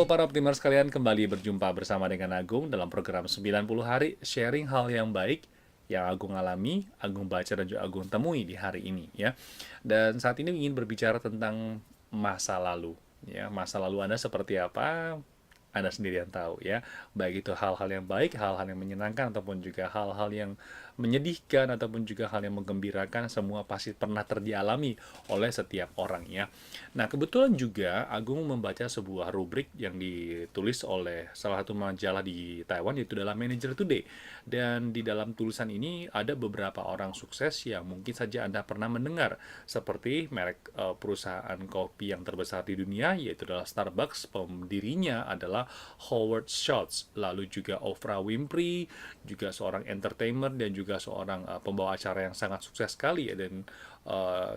Halo para optimer sekalian, kembali berjumpa bersama dengan Agung dalam program 90 hari sharing hal yang baik yang Agung alami, Agung baca dan juga Agung temui di hari ini ya. Dan saat ini ingin berbicara tentang masa lalu ya. Masa lalu Anda seperti apa? Anda sendiri yang tahu ya. Baik itu hal-hal yang baik, hal-hal yang menyenangkan ataupun juga hal-hal yang menyedihkan ataupun juga hal yang menggembirakan, semua pasti pernah terdialami oleh setiap orang ya. Nah, kebetulan juga Agung membaca sebuah rubrik yang ditulis oleh salah satu majalah di Taiwan, yaitu dalam Manager Today. Dan di dalam tulisan ini ada beberapa orang sukses yang mungkin saja Anda pernah mendengar, seperti merek perusahaan kopi yang terbesar di dunia, yaitu adalah Starbucks. Pendirinya adalah Howard Schultz, lalu juga Oprah Winfrey, juga seorang entertainer dan juga seorang pembawa acara yang sangat sukses sekali ya. Dan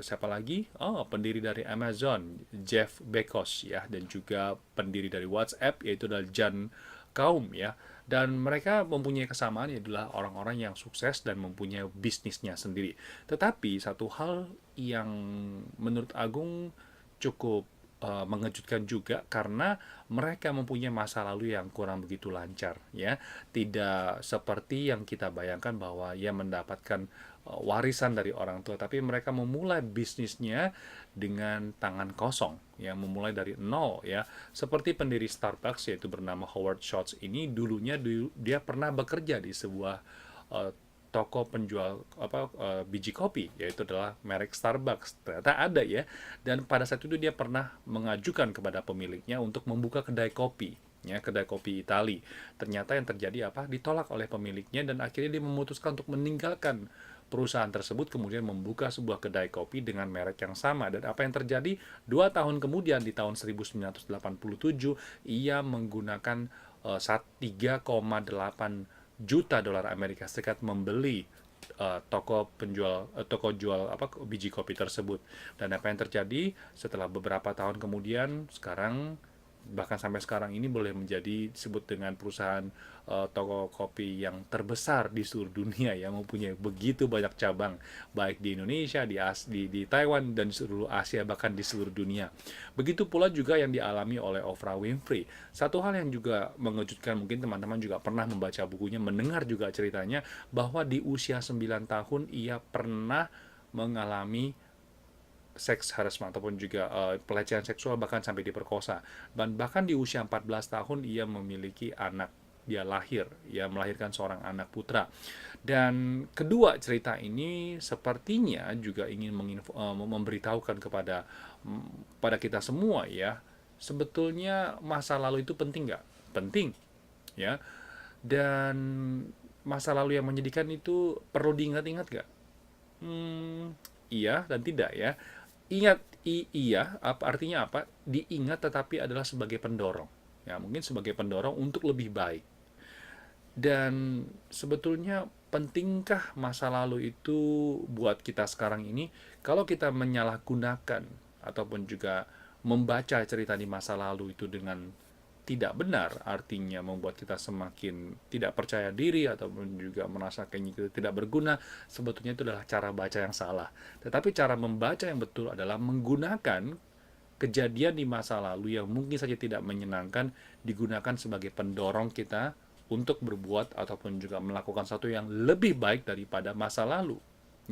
siapa lagi? Pendiri dari Amazon, Jeff Bezos ya, dan juga pendiri dari WhatsApp yaitu adalah Jan Kaum ya. Dan mereka mempunyai kesamaan, yaitu adalah orang-orang yang sukses dan mempunyai bisnisnya sendiri. Tetapi satu hal yang menurut Agung cukup mengejutkan juga, karena mereka mempunyai masa lalu yang kurang begitu lancar ya. Tidak seperti yang kita bayangkan bahwa ia mendapatkan warisan dari orang tua, tapi mereka memulai bisnisnya dengan tangan kosong ya, memulai dari nol ya. Seperti pendiri Starbucks yaitu bernama Howard Schultz ini, dulunya dia pernah bekerja di sebuah uh, toko penjual biji kopi, yaitu adalah merek Starbucks. Ternyata ada ya. Dan pada saat itu dia pernah mengajukan kepada pemiliknya untuk membuka kedai kopi ya, kedai kopi Itali. Ternyata yang terjadi apa? Ditolak oleh pemiliknya, dan akhirnya dia memutuskan untuk meninggalkan perusahaan tersebut, kemudian membuka sebuah kedai kopi dengan merek yang sama. Dan apa yang terjadi? 2 tahun kemudian, di tahun 1987, ia menggunakan 3,8 juta dolar Amerika Serikat membeli toko jual biji kopi tersebut. Dan apa yang terjadi setelah beberapa tahun kemudian, sekarang bahkan sampai sekarang ini boleh menjadi disebut dengan perusahaan toko kopi yang terbesar di seluruh dunia, yang mempunyai begitu banyak cabang, baik di Indonesia, di Taiwan, dan di seluruh Asia, bahkan di seluruh dunia. Begitu pula juga yang dialami oleh Oprah Winfrey. Satu hal yang juga mengejutkan, mungkin teman-teman juga pernah membaca bukunya, mendengar juga ceritanya, bahwa di usia 9 tahun ia pernah mengalami seks harassment ataupun juga pelecehan seksual, bahkan sampai diperkosa. Dan bahkan di usia 14 tahun ia memiliki anak, dia melahirkan seorang anak putra. Dan kedua cerita ini sepertinya juga ingin memberitahukan pada kita semua ya, sebetulnya masa lalu itu penting nggak? Penting ya. Dan masa lalu yang menyedihkan itu perlu diingat-ingat nggak? Iya dan tidak ya. Ingat, iya, apa artinya apa? Diingat tetapi adalah sebagai pendorong. Ya, mungkin sebagai pendorong untuk lebih baik. Dan sebetulnya pentingkah masa lalu itu buat kita sekarang ini? Kalau kita menyalahgunakan ataupun juga membaca cerita di masa lalu itu dengan tidak benar, artinya membuat kita semakin tidak percaya diri ataupun juga merasa kayaknya kita tidak berguna, sebetulnya itu adalah cara baca yang salah. Tetapi cara membaca yang betul adalah menggunakan kejadian di masa lalu yang mungkin saja tidak menyenangkan, digunakan sebagai pendorong kita untuk berbuat ataupun juga melakukan sesuatu yang lebih baik daripada masa lalu.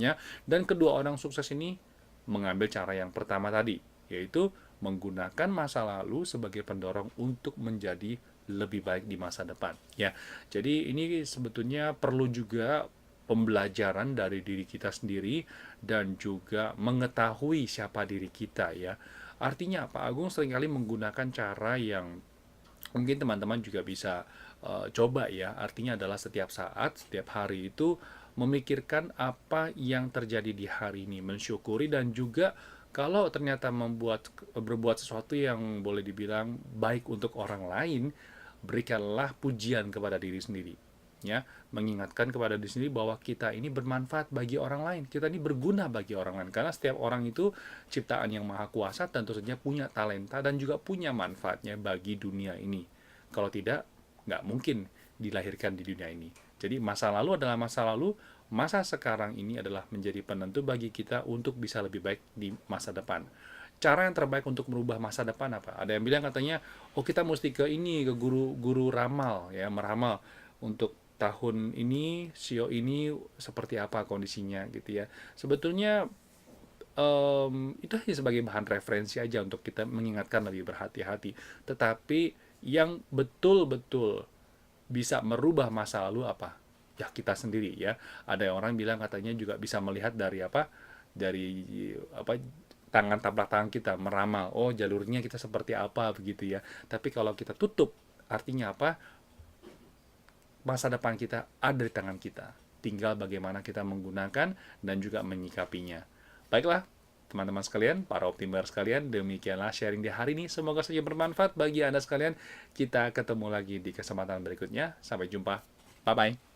Ya. Dan kedua orang sukses ini mengambil cara yang pertama tadi, yaitu menggunakan masa lalu sebagai pendorong untuk menjadi lebih baik di masa depan ya. Jadi ini sebetulnya perlu juga pembelajaran dari diri kita sendiri dan juga mengetahui siapa diri kita ya. Artinya apa? Agung seringkali menggunakan cara yang mungkin teman-teman juga bisa coba ya. Artinya adalah setiap saat, setiap hari itu memikirkan apa yang terjadi di hari ini, mensyukuri, dan juga kalau ternyata berbuat sesuatu yang boleh dibilang baik untuk orang lain, berikanlah pujian kepada diri sendiri. Ya, mengingatkan kepada diri sendiri bahwa kita ini bermanfaat bagi orang lain, kita ini berguna bagi orang lain, karena setiap orang itu ciptaan yang maha kuasa, tentu saja punya talenta dan juga punya manfaatnya bagi dunia ini. Kalau tidak, nggak mungkin dilahirkan di dunia ini. Jadi masa lalu adalah masa lalu, masa sekarang ini adalah menjadi penentu bagi kita untuk bisa lebih baik di masa depan. cara yang terbaik untuk merubah masa depan apa? Ada yang bilang katanya, oh kita mesti ke ini, ke guru-guru ramal, ya, meramal untuk tahun ini, sio ini seperti apa kondisinya gitu ya. Sebetulnya itu hanya sebagai bahan referensi aja untuk kita mengingatkan lebih berhati-hati. Tetapi yang betul-betul bisa merubah masa lalu apa? Ya kita sendiri ya. Ada orang bilang katanya juga bisa melihat dari apa? Dari apa? Tangan taplak tangan kita meramal. Oh, jalurnya kita seperti apa begitu ya. Tapi kalau kita tutup, artinya apa? Masa depan kita ada di tangan kita. Tinggal bagaimana kita menggunakan dan juga menyikapinya. Baiklah, teman-teman sekalian, para optimer sekalian, demikianlah sharing di hari ini. Semoga saja bermanfaat bagi Anda sekalian. Kita ketemu lagi di kesempatan berikutnya. Sampai jumpa. Bye-bye.